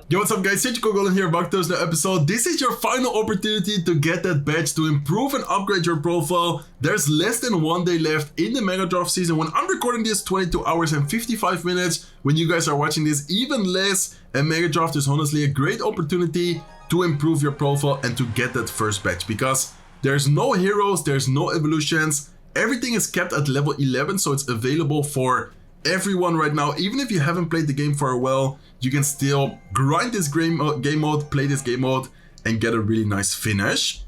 Yo, what's up guys, Goblin here, back to another episode. This is your final opportunity to get that badge to improve and upgrade your profile. There's less than 1 day left in the Mega Draft season. When I'm recording this, 22 hours and 55 minutes. When you guys are watching this, even less. And Mega Draft is honestly a great opportunity to improve your profile and to get that first badge. Because there's no heroes, there's no evolutions. Everything is kept at level 11, so it's available for everyone right now. Even if you haven't played the game for a while, you can still grind this game mode, play this game mode, and get a really nice finish.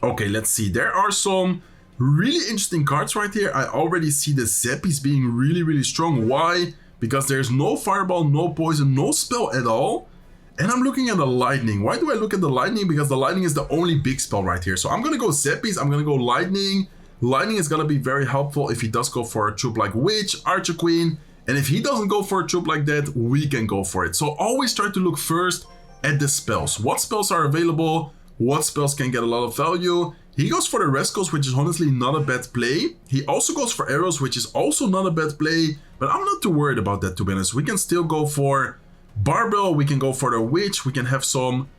Okay, let's see. There are some really interesting cards right here. I already see the Zeppies being really strong. Why? Because there's no fireball, no poison, no spell at all. And I'm looking at the lightning. Why do I look at the lightning? Because the lightning is the only big spell right here. So I'm gonna go Zeppies, I'm gonna go lightning. Lightning is gonna be very helpful if he does go for a troop like Witch, Archer Queen. And if he doesn't go for a troop like that, we can go for it. So always try to look first at the spells. What spells are available? What spells can get a lot of value? He goes for the Rescos, which is honestly not a bad play. He also goes for arrows, which is also not a bad play. But I'm not too worried about that, to be honest. We can still go for Barbell. We can go for the Witch. We can have some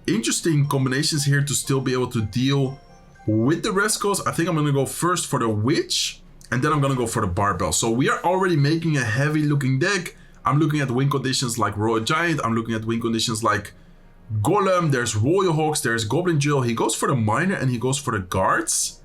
interesting combinations here to still be able to deal with the Rescos. I think I'm going to go first for the Witch. And then I'm gonna go for the Barbell. So we are already making a heavy looking deck. I'm looking at win conditions like Royal Giant. I'm looking at win conditions like Golem. There's Royal Hawks. There's Goblin Jill. He goes for the Miner and he goes for the Guards.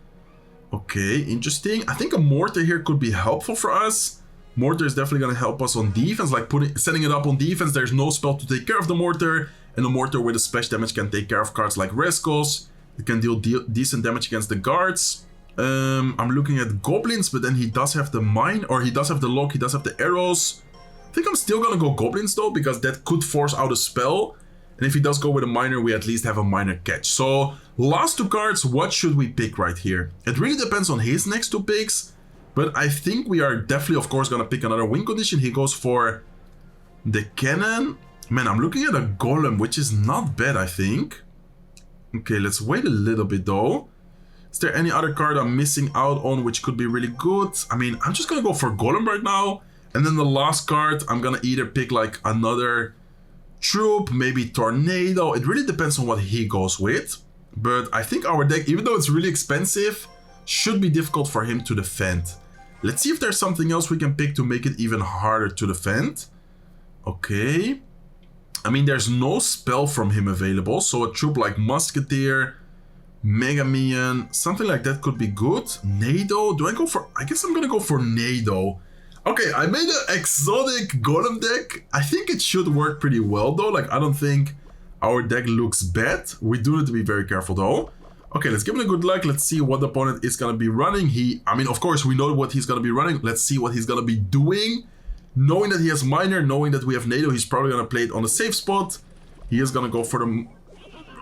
Okay, interesting. I think a Mortar here could be helpful for us. Mortar is definitely gonna help us on defense, like setting it up on defense. There's no spell to take care of the Mortar. And the Mortar with a splash damage can take care of cards like Rescos. It can deal decent damage against the Guards. I'm looking at Goblins, but then he does have the mine, or he does have the lock, he does have the arrows. I think I'm still gonna go Goblins though, because that could force out a spell. And if he does go with a miner, we at least have a miner catch. So last two cards, what should we pick right here? It really depends on his next two picks, but I think we are definitely, of course, gonna pick another win condition. He goes for the cannon. Man, I'm looking at a Golem, which is not bad, I think. Okay, let's wait a little bit though. Is there any other card I'm missing out on which could be really good? I mean, I'm just gonna go for Golem right now. And then the last card, I'm gonna either pick like another troop, maybe Tornado. It really depends on what he goes with. But I think our deck, even though it's really expensive, should be difficult for him to defend. Let's see if there's something else we can pick to make it even harder to defend. Okay. I mean, there's no spell from him available. So a troop like Musketeer, Mega Minion, something like that could be good. Nado, do I go for, I guess I'm gonna go for Nado. Okay, I made an exotic Golem deck. I think it should work pretty well though. Like, I don't think our deck looks bad. We do need to be very careful though. Okay, let's give him a good luck. Let's see what the opponent is gonna be running. I mean, of course, we know what he's gonna be running. Let's see what he's gonna be doing. Knowing that he has Miner, knowing that we have Nado, he's probably gonna play it on the safe spot. He is gonna go for the...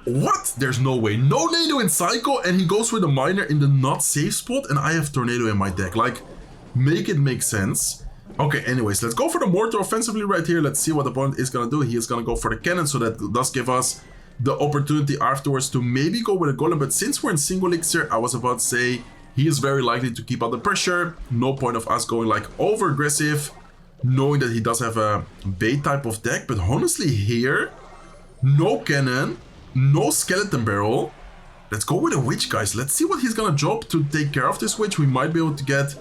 What? There's no way. No Nado in Psycho, and he goes with a Miner in the not safe spot, and I have Tornado in my deck. Like, make it make sense. Okay, anyways, let's go for the Mortar offensively right here. Let's see what the opponent is gonna do. He is gonna go for the Cannon, so that does give us the opportunity afterwards to maybe go with a Golem. But since we're in single elixir, I was about to say he is very likely to keep out the pressure. No point of us going like over aggressive, knowing that he does have a bait type of deck. But honestly here, no Cannon, no Skeleton Barrel. Let's go with a Witch, guys. Let's see what he's gonna drop to take care of this Witch. We might be able to get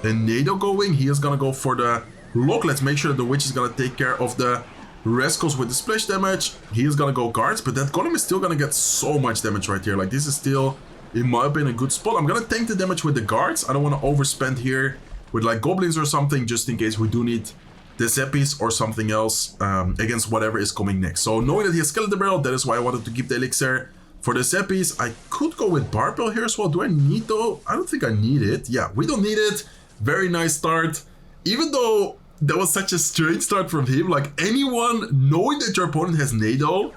a Nado going. He is gonna go for the lock. Let's make sure that the Witch is gonna take care of the Rescos with the splash damage. He is gonna go Guards, but that Golem is still gonna get so much damage right here. Like, this is still, in my opinion, a good spot. I'm gonna tank the damage with the Guards. I don't want to overspend here with like Goblins or something, just in case we do need the Zeppies or something else against whatever is coming next. So knowing that he has Skeleton Barrel, that is why I wanted to keep the Elixir. For the Zeppies, I could go with Barbell here as well. Do I need though? I don't think I need it. Yeah, we don't need it. Very nice start. Even though that was such a strange start from him, like anyone knowing that your opponent has Nado,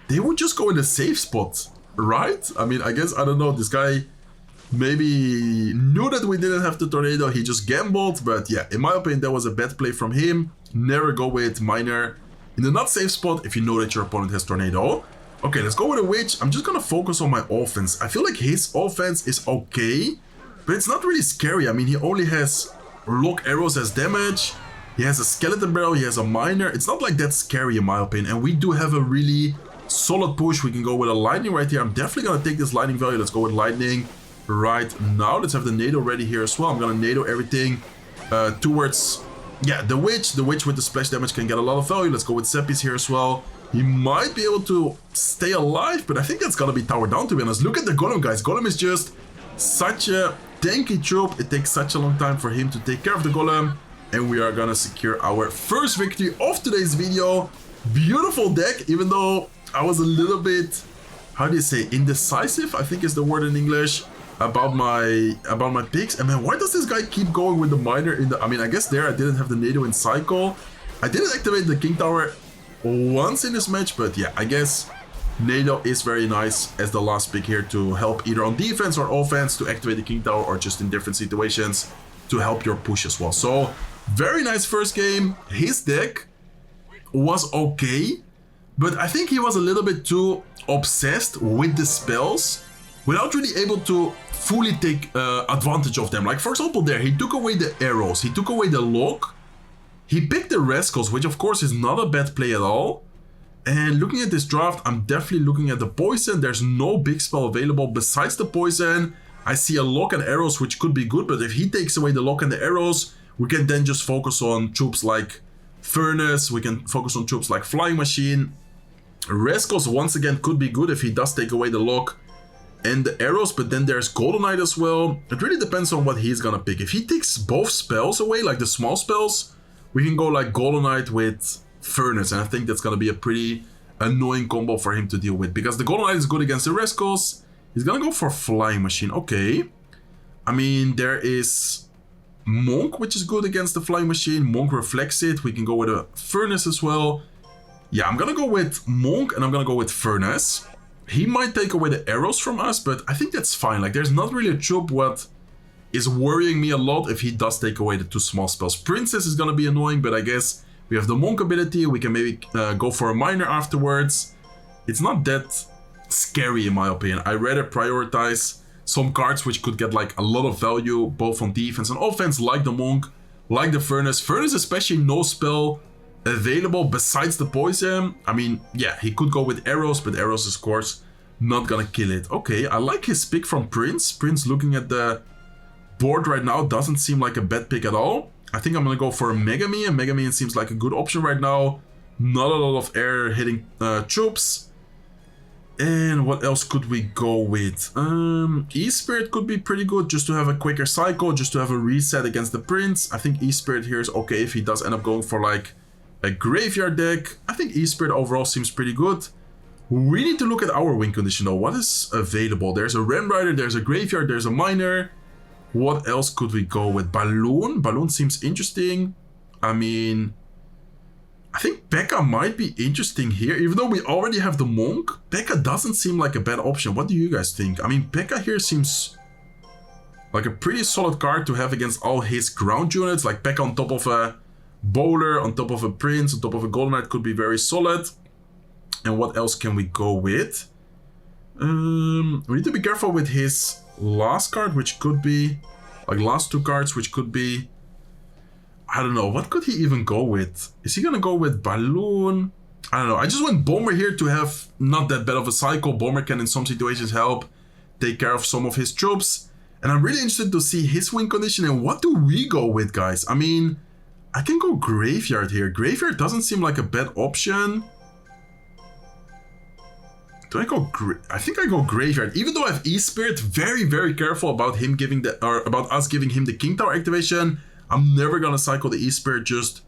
they would just go in the safe spot, right? I mean, I guess, I don't know, this guy maybe knew that we didn't have the Tornado, he just gambled. But yeah, in my opinion, that was a bad play from him. Never go with Miner in the not safe spot if you know that your opponent has Tornado. Okay, let's go with a Witch. I'm just gonna focus on my offense. I feel like his offense is okay, but it's not really scary. I mean, he only has lock arrows as damage. He has a skeleton barrel, he has a miner. It's not like that scary in my opinion. And we do have a really solid push. We can go with a lightning right here. I'm definitely going to take this lightning value. Let's go with lightning right now. Let's have the NATO ready here as well. I'm going to NATO everything towards, yeah, the witch. The witch with the splash damage can get a lot of value. Let's go with Seppies here as well. He might be able to stay alive, but I think that's going to be towered down, to be honest. Look at the Golem, guys. Golem is just such a tanky troop. It takes such a long time for him to take care of the Golem. And we are going to secure our first victory of today's video. Beautiful deck, even though I was a little bit, how do you say, indecisive, I think is the word in English, about my picks. And man, why does this guy keep going with the miner in the, I mean, I guess there I didn't have the NATO in cycle. I didn't activate the King Tower once in this match, but yeah, I guess NATO is very nice as the last pick here to help either on defense or offense to activate the King Tower, or just in different situations to help your push as well. So very nice first game. His deck was okay, but I think he was a little bit too obsessed with the spells without really able to fully take advantage of them. Like for example there, he took away the arrows, he took away the lock, he picked the rascals, which of course is not a bad play at all. And looking at this draft, I'm definitely looking at the poison. There's no big spell available besides the poison. I see a lock and arrows, which could be good, but if he takes away the lock and the arrows, we can then just focus on troops like Furnace, we can focus on troops like Flying Machine. Rascals once again could be good if he does take away the lock and the arrows, but then there's Golden Knight as well. It really depends on what he's gonna pick. If he takes both spells away, like the small spells, we can go like Golden Knight with Furnace, and I think that's gonna be a pretty annoying combo for him to deal with, because the Golden Knight is good against the Rascals. He's gonna go for Flying Machine. Okay. I mean, there is Monk, which is good against the Flying Machine. Monk reflects it. We can go with a Furnace as well. Yeah, I'm gonna go with Monk and I'm gonna go with Furnace. He might take away the arrows from us, but I think that's fine. Like, there's not really a troop what is worrying me a lot if he does take away the two small spells. Princess is gonna be annoying, but I guess we have the Monk ability. We can maybe go for a Miner afterwards. It's not that scary in my opinion. I rather prioritize some cards which could get like a lot of value both on defense and offense, like the Monk, like the Furnace. Furnace especially, no spell available besides the poison. I mean, yeah, he could go with arrows, but arrows is of course not gonna kill it. Okay, I like his pick from Prince. Prince, looking at the board right now, doesn't seem like a bad pick at all. I think I'm gonna go for a Megami, and Megami seems like a good option right now. Not a lot of air hitting troops. And what else could we go with? E-Spirit could be pretty good, just to have a quicker cycle, just to have a reset against the Prince. I think E-Spirit here is okay if he does end up going for like a graveyard deck. I think E-Spirit overall seems pretty good. We need to look at our win condition though. What is available? There's a Ram Rider, there's a graveyard, there's a miner. What else could we go with? Balloon? Balloon seems interesting. I mean, I think P.E.K.K.A. might be interesting here, even though we already have the Monk. P.E.K.K.A. doesn't seem like a bad option. What do you guys think? I mean, P.E.K.K.A. here seems like a pretty solid card to have against all his ground units. Like P.E.K.K.A. on top of a Bowler, on top of a Prince, on top of a Golden Knight could be very solid. And what else can we go with? We need to be careful with his last card, which could be, like last two cards, which could be, I don't know, what could he even go with? Is he gonna go with Balloon? I don't know. I just want Bomber here to have not that bad of a cycle. Bomber can in some situations help take care of some of his troops. And I'm really interested to see his win condition. And what do we go with, guys? I mean, I can go Graveyard here. Graveyard doesn't seem like a bad option. Do I go? I think I go Graveyard. Even though I have E-Spirit, very, very careful about him giving the, or about us giving him the King Tower activation. I'm never gonna cycle the E-Spirit just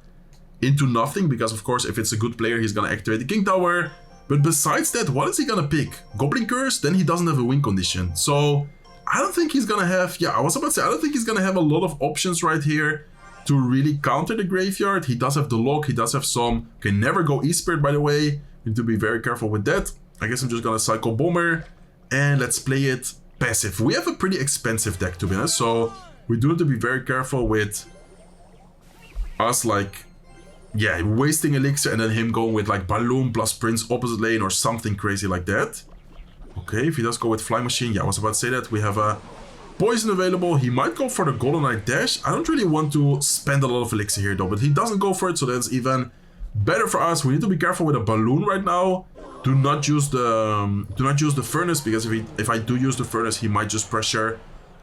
into nothing, because of course if it's a good player he's gonna activate the King Tower. But besides that, what is he gonna pick? Goblin Curse? Then he doesn't have a win condition. So I don't think he's gonna have, yeah, I was about to say, I don't think he's gonna have a lot of options right here to really counter the Graveyard. He does have the lock, he does have some, can never go E-Spirit by the way. You need to be very careful with that. I guess I'm just gonna cycle Bomber and let's play it passive. We have a pretty expensive deck, to be honest, so we do have to be very careful with us, like, yeah, wasting Elixir and then him going with like Balloon plus Prince opposite lane or something crazy like that. Okay, if he does go with Flying Machine, yeah, I was about to say that. We have a poison available. He might go for the Golden Knight Dash. I don't really want to spend a lot of elixir here though, but he doesn't go for it, so that's even better for us. We need to be careful with a balloon right now. Do not use the furnace, because if I do use the furnace, he might just pressure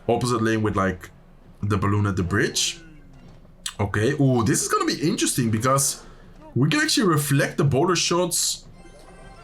opposite lane with like the balloon at the bridge. Okay, ooh, this is gonna be interesting because we can actually reflect the boulder shots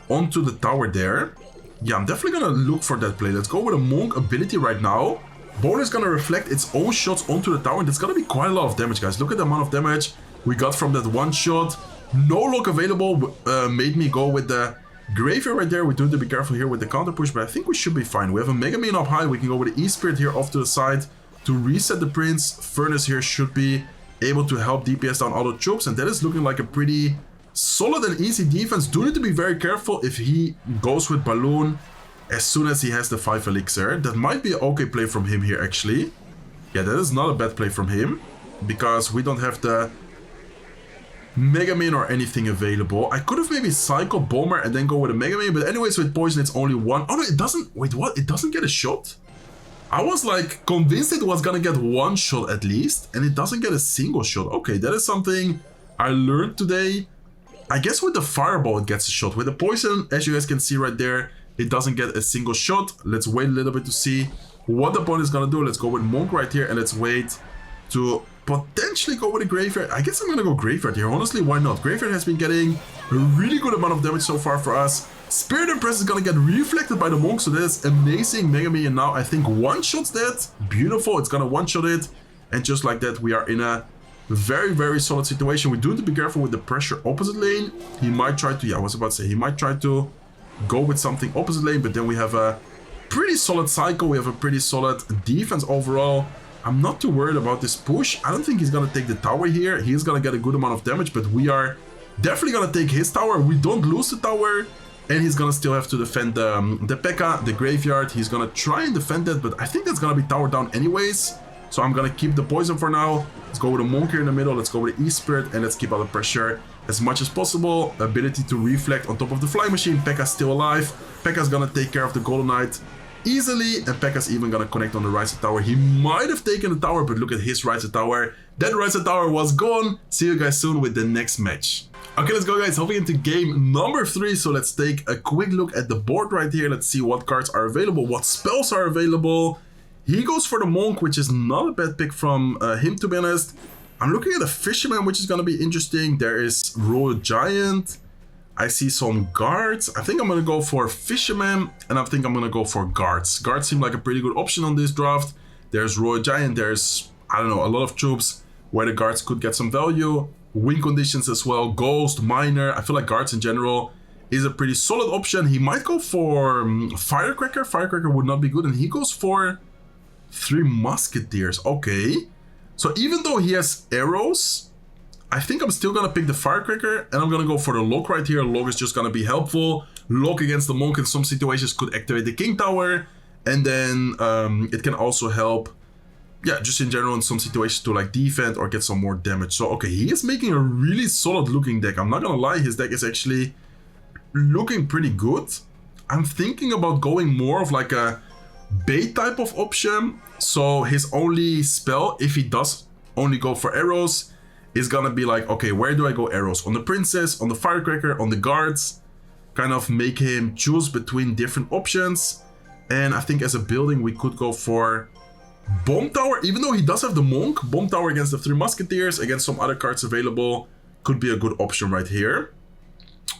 onto the tower there. Yeah, I'm definitely gonna look for that play. Let's go with a Monk ability right now. Boulder is gonna reflect its own shots onto the tower, and that's gonna be quite a lot of damage, guys. Look at the amount of damage we got from that one shot. No lock available made me go with the Graveyard right there. We do need to be careful here with the counter push, but I think we should be fine. We have a Mega Man up high. We can go with the E-Spirit here off to the side to reset the Prince. Furnace here should be able to help DPS down all the troops, and that is looking like a pretty solid and easy defense. Do need to be very careful if he goes with Balloon as soon as he has the 5 elixir. That might be an okay play from him here, actually. Yeah, that is not a bad play from him, because we don't have the Mega Man or anything available. I could have maybe cycled Bomber and then go with a Mega Man, but anyways, with poison it's only one. Oh no, it doesn't. Wait, what? It doesn't get a shot? I was like convinced it was gonna get one shot at least, and it doesn't get a single shot. Okay, that is something I learned today. I guess with the Fireball it gets a shot. With the poison, as you guys can see right there, it doesn't get a single shot. Let's wait a little bit to see what the opponent is gonna do. Let's go with Monk right here, and let's wait to potentially go with a Graveyard. I guess I'm gonna go Graveyard here. Honestly, why not? Graveyard has been getting a really good amount of damage so far for us. Spirit Impress is gonna get reflected by the Monk, so that is amazing. Mega Man now, I think, one-shots that. Beautiful, it's gonna one-shot it. And just like that, we are in a very, very solid situation. We do need to be careful with the pressure opposite lane. He might try to, yeah, I was about to say, he might try to go with something opposite lane, but then we have a pretty solid cycle. We have a pretty solid defense overall. I'm not too worried about this push. I don't think he's gonna take the tower here. He's gonna get a good amount of damage, but we are definitely gonna take his tower. We don't lose the tower, and he's gonna still have to defend the P.E.K.K.A, the Graveyard. He's gonna try and defend that, but I think that's gonna be tower down anyways. So I'm gonna keep the poison for now. Let's go with a Monk here in the middle. Let's go with the E-Spirit, and let's keep out the pressure as much as possible. Ability to reflect on top of the flying machine. P.E.K.K.A still alive. P.E.K.K.A's gonna take care of the Golden Knight easily, and P.E.K.K.A's even gonna connect on the right side tower. He might have taken the tower, but look at his right side tower. That right side tower was gone. See you guys soon with the next match. Okay, let's go guys, hopping into game number 3. So let's take a quick look at the board right here. Let's see what cards are available, what spells are available. He goes for the Monk, which is not a bad pick from him, to be honest. I'm looking at a Fisherman, which is gonna be interesting. There is Royal Giant. I see some guards. I think I'm gonna go for Fisherman, and I think I'm gonna go for guards. Guards seem like a pretty good option on this draft. There's Royal Giant, there's, I don't know, a lot of troops where the guards could get some value. Win conditions as well, Ghost, Miner. I feel like guards in general is a pretty solid option. He might go for Firecracker. Firecracker would not be good, and he goes for 3 Musketeers. Okay. So even though he has arrows, I think I'm still gonna pick the Firecracker, and I'm gonna go for the Lock right here. Lock is just gonna be helpful. Lock against the Monk in some situations could activate the King Tower, and then it can also help, yeah, just in general in some situations to like defend or get some more damage. So okay, he is making a really solid looking deck. I'm not gonna lie, his deck is actually looking pretty good. I'm thinking about going more of like a bait type of option. So his only spell, if he does only go for arrows, is gonna be like, okay, where do I go arrows? On the Princess, on the Firecracker, on the guards? Kind of make him choose between different options. And I think as a building, we could go for Bomb Tower. Even though he does have the Monk, Bomb Tower against the 3 Musketeers, against some other cards available, could be a good option right here.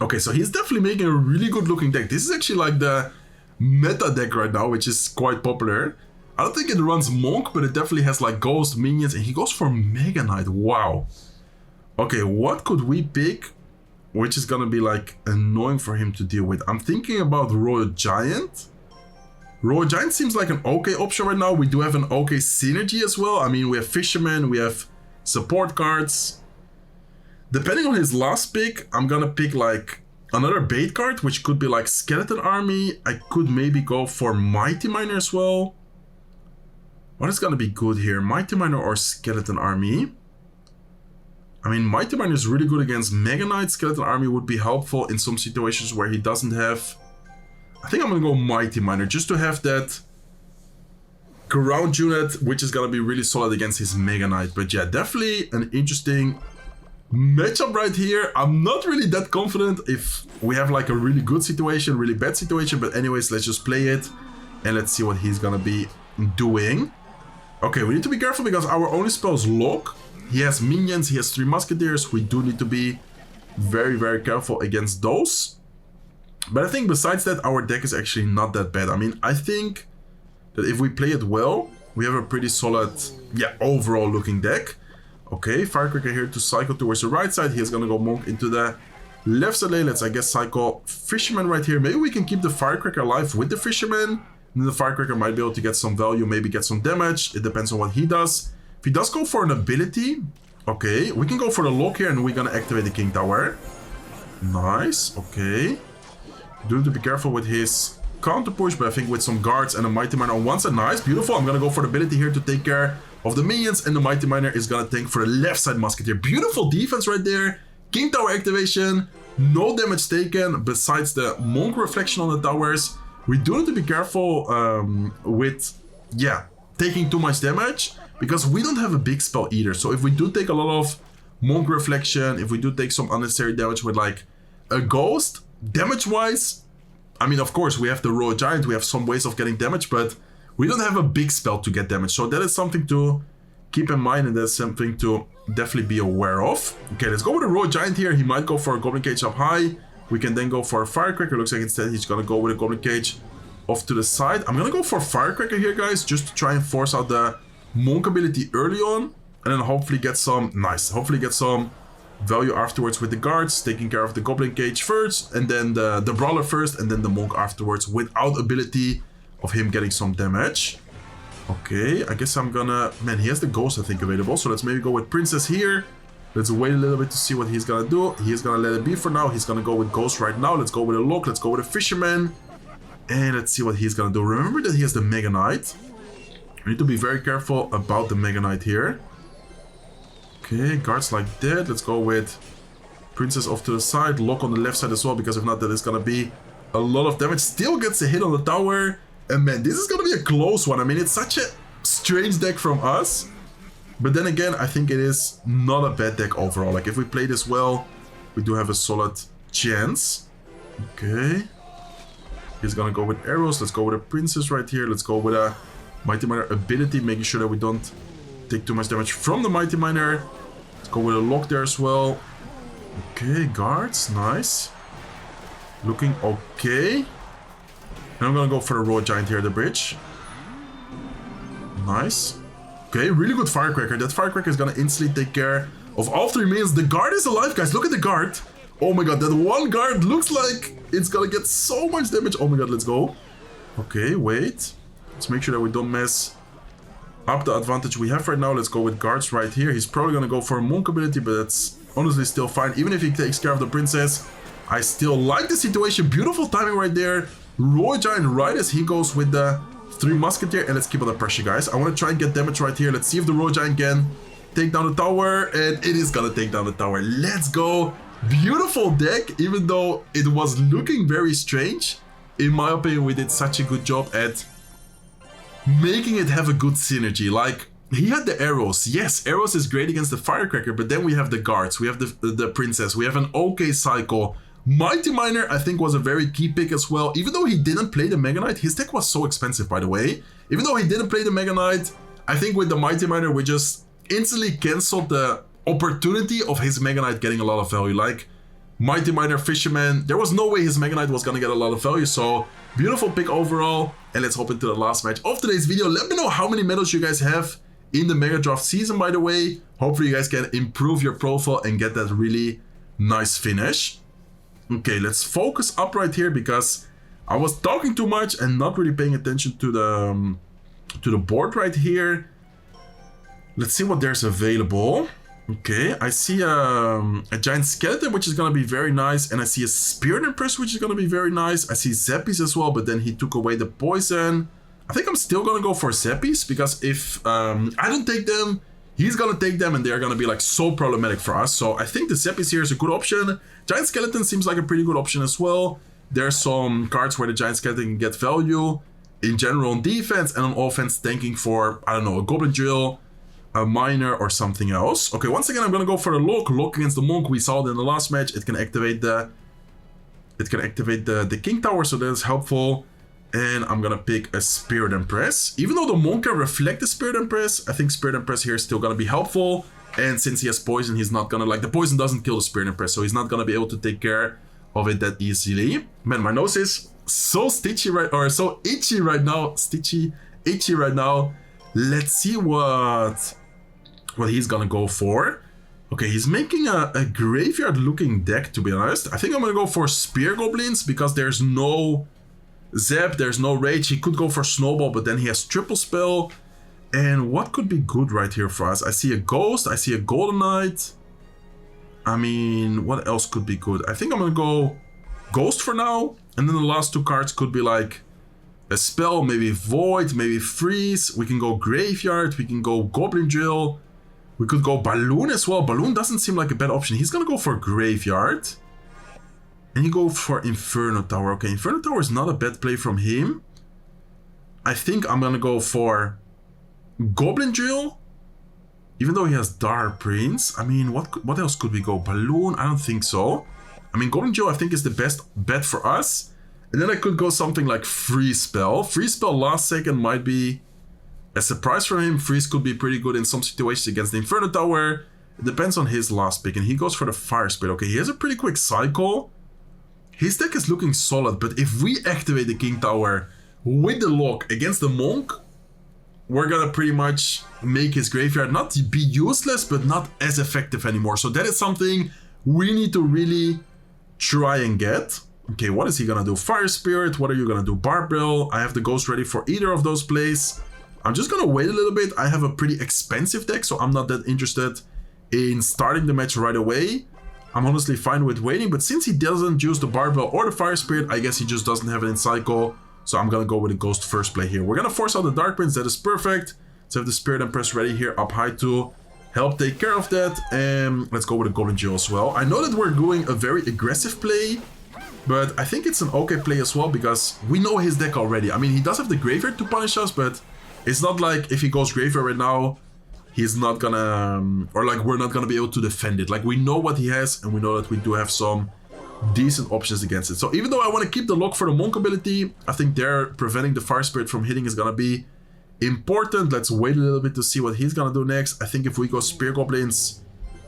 Okay, so he's definitely making a really good looking deck. This is actually like the meta deck right now, which is quite popular. I don't think it runs Monk, but it definitely has like Ghost, Minions, and he goes for Mega Knight. Wow. Okay, what could we pick which is gonna be like annoying for him to deal with? I'm thinking about Royal Giant. Royal Giant seems like an okay option right now. We do have an okay synergy as well. I mean, we have Fisherman, we have support cards. Depending on his last pick, I'm gonna pick like another bait card, which could be like Skeleton Army. I could maybe go for Mighty Miner as well. What is gonna be good here? Mighty Miner or Skeleton Army? I mean, Mighty Miner is really good against Mega Knight. Skeleton Army would be helpful in some situations where he doesn't have... I think I'm gonna go Mighty Miner just to have that ground unit, which is gonna be really solid against his Mega Knight. But yeah, definitely an interesting matchup right here. I'm not really that confident if we have like a really good situation, really bad situation. But anyways, let's just play it and let's see what he's gonna be doing. Okay, we need to be careful because our only spell is Lock. He has minions, he has 3 musketeers. We do need to be very, very careful against those. But I think besides that, our deck is actually not that bad. I mean, I think that if we play it well, we have a pretty solid, yeah, overall looking deck. Okay, Firecracker here to cycle towards the right side. He's gonna go Monk into the left side lane. Let's, I guess, cycle Fisherman right here. Maybe we can keep the Firecracker alive with the Fisherman. And the Firecracker might be able to get some value, maybe get some damage. It depends on what he does. If he does go for an ability, okay, we can go for the lock here and we're gonna activate the King Tower. Nice, okay. Do need to be careful with his counter push, but I think with some guards and a Mighty Miner on one side, nice, beautiful. I'm gonna go for the ability here to take care of the minions, and the Mighty Miner is gonna tank for the left side Musketeer. Beautiful defense right there. King Tower activation, no damage taken besides the Monk reflection on the towers. We do need to be careful with, yeah, taking too much damage because we don't have a big spell either. So if we do take a lot of Monk reflection, if we do take some unnecessary damage with like a ghost, damage-wise, I mean, of course, we have the Royal Giant, we have some ways of getting damage, but we don't have a big spell to get damage. So that is something to keep in mind, and that's something to definitely be aware of. Okay, let's go with the Royal Giant here. He might go for a Goblin Cage up high. We can then go for a Firecracker. Looks like instead he's gonna go with a Goblin Cage off to the side. I'm gonna go for Firecracker here, guys, just to try and force out the Monk ability early on, and then hopefully get some, nice, hopefully get some value afterwards with the guards, taking care of the Goblin Cage first, and then the Brawler first, and then the Monk afterwards without ability of him getting some damage. Okay, I guess I'm gonna, man, he has the Ghost, I think, available, so let's maybe go with Princess here. Let's wait a little bit to see what he's gonna do. He's gonna let it be for now. He's gonna go with Ghost right now. Let's go with a Lock, let's go with a Fisherman, and let's see what he's gonna do. Remember that he has the Mega Knight. We need to be very careful about the Mega Knight here. Okay, guards like that. Let's go with Princess off to the side. Lock on the left side as well, because if not, that is gonna be a lot of damage. Still gets a hit on the tower. And man, this is gonna be a close one. I mean, it's such a strange deck from us. But then again, I think it is not a bad deck overall. Like, if we play this well, we do have a solid chance. Okay. He's gonna go with arrows. Let's go with a Princess right here. Let's go with a Mighty Miner ability, making sure that we don't take too much damage from the Mighty Miner. Let's go with a Lock there as well. Okay, guards, nice. Looking okay. And I'm gonna go for the Royal Giant here at the bridge. Nice. Okay, really good Firecracker. That Firecracker is gonna instantly take care of all 3 minions. The guard is alive, guys. Look at the guard. Oh my god, that one guard looks like it's gonna get so much damage. Oh my god, let's go. Okay, wait. Let's make sure that we don't mess up the advantage we have right now. Let's go with guards right here. He's probably gonna go for a Monk ability, but that's honestly still fine. Even if he takes care of the Princess, I still like the situation. Beautiful timing right there. Royal Giant right as he goes with the 3 Musketeer, and let's keep on the pressure, guys. I want to try and get damage right here. Let's see if the Royal Giant can take down the tower, and it is gonna take down the tower. Let's go. Beautiful deck, even though it was looking very strange. In my opinion, we did such a good job at making it have a good synergy. Like, he had the arrows. Yes, arrows is great against the Firecracker, but then we have the guards, we have the Princess, we have an okay cycle. Mighty Miner, I think, was a very key pick as well. Even though he didn't play the Mega Knight, his deck was so expensive, by the way. Even though he didn't play the Mega Knight, I think with the Mighty Miner, we just instantly canceled the opportunity of his Mega Knight getting a lot of value. Like, Mighty Miner, Fisherman, there was no way his Mega Knight was gonna get a lot of value. So, beautiful pick overall. And let's hop into the last match of today's video. Let me know how many medals you guys have in the Mega Draft season, by the way. Hopefully you guys can improve your profile and get that really nice finish. Okay, let's focus up right here because I was talking too much and not really paying attention to the board right here. Let's see what there's available. Okay, I see a giant skeleton, which is gonna be very nice, and I see a Spirit Impress, which is gonna be very nice. I see Zappies as well, but then he took away the poison. I think I'm still gonna go for Zappies because if I don't take them, he's gonna take them, and they're gonna be like so problematic for us. So I think the Zappies here is a good option. Giant Skeleton seems like a pretty good option as well. There's some cards where the Giant Skeleton can get value. in general on defense, and on offense tanking for, I don't know, a Goblin Drill, a Miner, or something else. Okay, once again, I'm gonna go for the Lock. Lock against the Monk. We saw it in the last match. It can activate the King Tower, so that is helpful. And I'm gonna pick a Spirit Impress. Even though the Monk can reflect the Spirit Impress, I think Spirit Impress here is still gonna be helpful. And since he has poison, he's not gonna, like, the poison doesn't kill the Spirit Impress, so he's not gonna be able to take care of it that easily. Man, my nose is so itchy right now. Itchy right now. Let's see what he's gonna go for. Okay, he's making a graveyard looking deck, to be honest. I think I'm gonna go for Spear Goblins because there's no Zap, there's no Rage. He could go for Snowball, but then he has Triple Spell. And what could be good right here for us? I see a Ghost, I see a Golden Knight. I mean, what else could be good? I think I'm gonna go Ghost for now. And then the last two cards could be like a spell, maybe Void, maybe Freeze. We can go Graveyard, we can go Goblin Drill. We could go Balloon as well. Balloon doesn't seem like a bad option. He's gonna go for Graveyard. And you go for Inferno Tower. Okay, Inferno Tower is not a bad play from him. I think I'm gonna go for Goblin Drill. Even though he has Dark Prince. I mean, what else could we go? Balloon? I don't think so. I mean, Goblin Drill I think is the best bet for us. And then I could go something like Freeze Spell. Freeze Spell last second might be a surprise for him. Freeze could be pretty good in some situations against the Inferno Tower. It depends on his last pick. And he goes for the Fire Spirit. Okay, he has a pretty quick cycle. His deck is looking solid. But if we activate the King Tower with the Lock against the Monk, we're gonna pretty much make his graveyard not be useless, but not as effective anymore. So that is something we need to really try and get. Okay, what is he gonna do? Fire Spirit, what are you gonna do? Barbell, I have the Ghost ready for either of those plays. I'm just gonna wait a little bit. I have a pretty expensive deck, so I'm not that interested in starting the match right away. I'm honestly fine with waiting, but since he doesn't use the Barbell or the Fire Spirit, I guess he just doesn't have it in cycle. So I'm gonna go with the Ghost first play here. We're gonna force out the Dark Prince, that is perfect. Let's have the Spirit Empress ready here up high to help take care of that. And let's go with the Goblin Drill as well. I know that we're doing a very aggressive play, but I think it's an okay play as well because we know his deck already. I mean, he does have the Graveyard to punish us, but it's not like if he goes Graveyard right now, he's not gonna, or like we're not gonna be able to defend it. Like we know what he has and we know that we do have some decent options against it. So even though I want to keep the Lock for the Monk ability, I think there preventing the Fire Spirit from hitting is gonna be important. Let's wait a little bit to see what he's gonna do next. I think if we go Spear Goblins,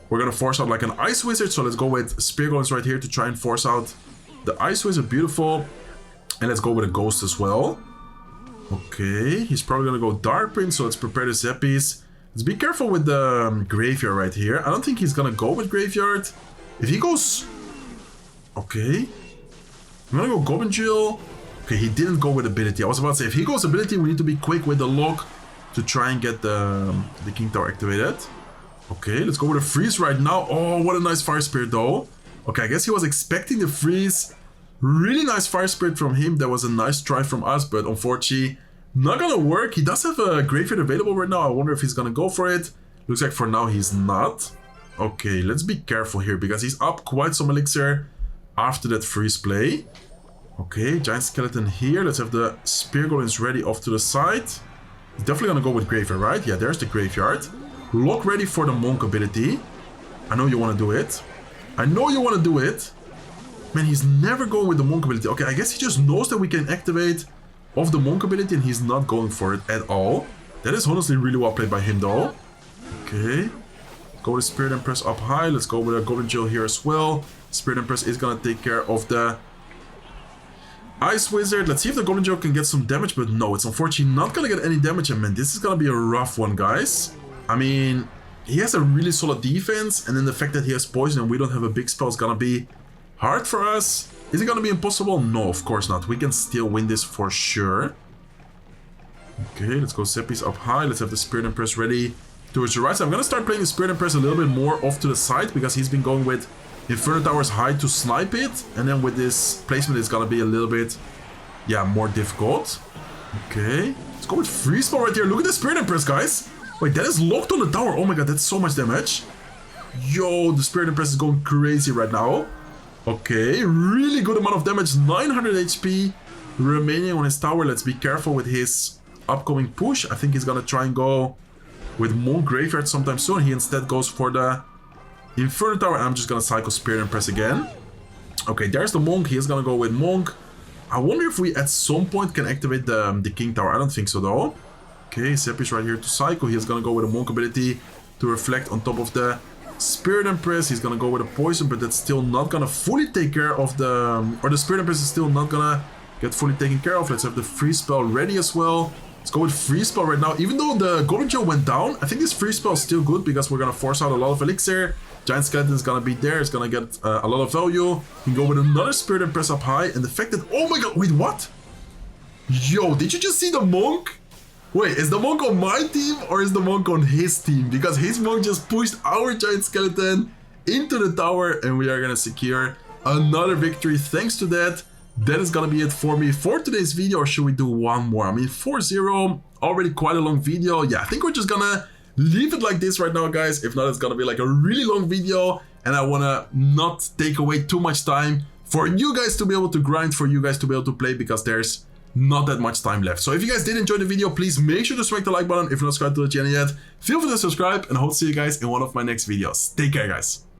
we're gonna force out like an Ice Wizard. So let's go with Spear Goblins right here to try and force out the Ice Wizard. Beautiful. And let's go with a Ghost as well. Okay, he's probably gonna go Dark Prince, so let's prepare the Zappies. Let's be careful with the Graveyard right here. I don't think he's gonna go with Graveyard. If he goes... Okay. I'm gonna go Goblin Drill. Okay, he didn't go with ability. I was about to say, if he goes ability, we need to be quick with the Lock to try and get the King Tower activated. Okay, let's go with a Freeze right now. Oh, what a nice Fire Spirit though. Okay, I guess he was expecting the Freeze. Really nice Fire Spirit from him. That was a nice try from us, but unfortunately, not gonna work. He does have a Graveyard available right now. I wonder if he's gonna go for it. Looks like for now he's not. Okay, let's be careful here because he's up quite some elixir after that Freeze play. Okay, Giant Skeleton here. Let's have the Spear Goblins ready off to the side. He's definitely gonna go with Graveyard, right? Yeah, there's the Graveyard. Lock ready for the Monk ability. I know you want to do it. I know you want to do it. Man, he's never going with the Monk ability. Okay, I guess he just knows that we can activate off the Monk ability and he's not going for it at all. That is honestly really well played by him though. Okay. Go with Spirit Empress up high. Let's go with a Goblin Drill here as well. Spirit Empress is gonna take care of the Ice Wizard. Let's see if the Goblin Drill can get some damage, but no, it's unfortunately not gonna get any damage. And man, this is gonna be a rough one, guys. I mean, he has a really solid defense, and then the fact that he has poison and we don't have a big spell is gonna be hard for us. Is it gonna be impossible? No, of course not. We can still win this for sure. Okay, let's go Zappies up high. Let's have the Spirit Empress ready towards the right side. I'm gonna start playing the Spirit Empress a little bit more off to the side because he's been going with Inferno Towers high to snipe it. And then with this placement, it's gonna be a little bit, yeah, more difficult. Okay, let's go with Freeze Spell right here. Look at the Spirit Empress, guys. Wait, that is locked on the tower. Oh my god, that's so much damage. Yo, the Spirit Empress is going crazy right now. Okay, really good amount of damage, 900 HP. remaining on his tower. Let's be careful with his upcoming push. I think he's gonna try and go with Monk Graveyard sometime soon. He instead goes for the Inferno Tower, and I'm just gonna Psycho Spirit and press again. Okay, there's the Monk. He's gonna go with Monk. I wonder if we at some point can activate the King Tower. I don't think so though. Okay, Seppi's right here to Psycho. He's gonna go with a Monk ability to reflect on top of the Spirit Empress. He's gonna go with a Poison, but that's still not gonna fully take care of the... Or the Spirit Empress is still not gonna get fully taken care of. Let's have the Freeze Spell ready as well. Let's go with Freeze Spell right now. Even though the Goblin Joe went down, I think this Freeze Spell is still good because we're gonna force out a lot of Elixir. Giant Skeleton is gonna be there. It's gonna get a lot of value. You can go with another Spirit Empress up high. And the fact that... Oh my god, wait, what? Yo, did you just see the Monk? Wait, is the Monk on my team or is the Monk on his team? Because his Monk just pushed our Giant Skeleton into the tower and we are gonna secure another victory thanks to that. That is gonna be it for me for today's video, or should we do one more? I mean, 4-0, already quite a long video. Yeah, I think we're just gonna leave it like this right now, guys. If not, it's gonna be like a really long video and I wanna not take away too much time for you guys to be able to grind, for you guys to be able to play, because there's not that much time left. So if you guys did enjoy the video, please make sure to smack the like button. If you're not subscribed to the channel yet, feel free to subscribe, and I hope to see you guys in one of my next videos. Take care, guys.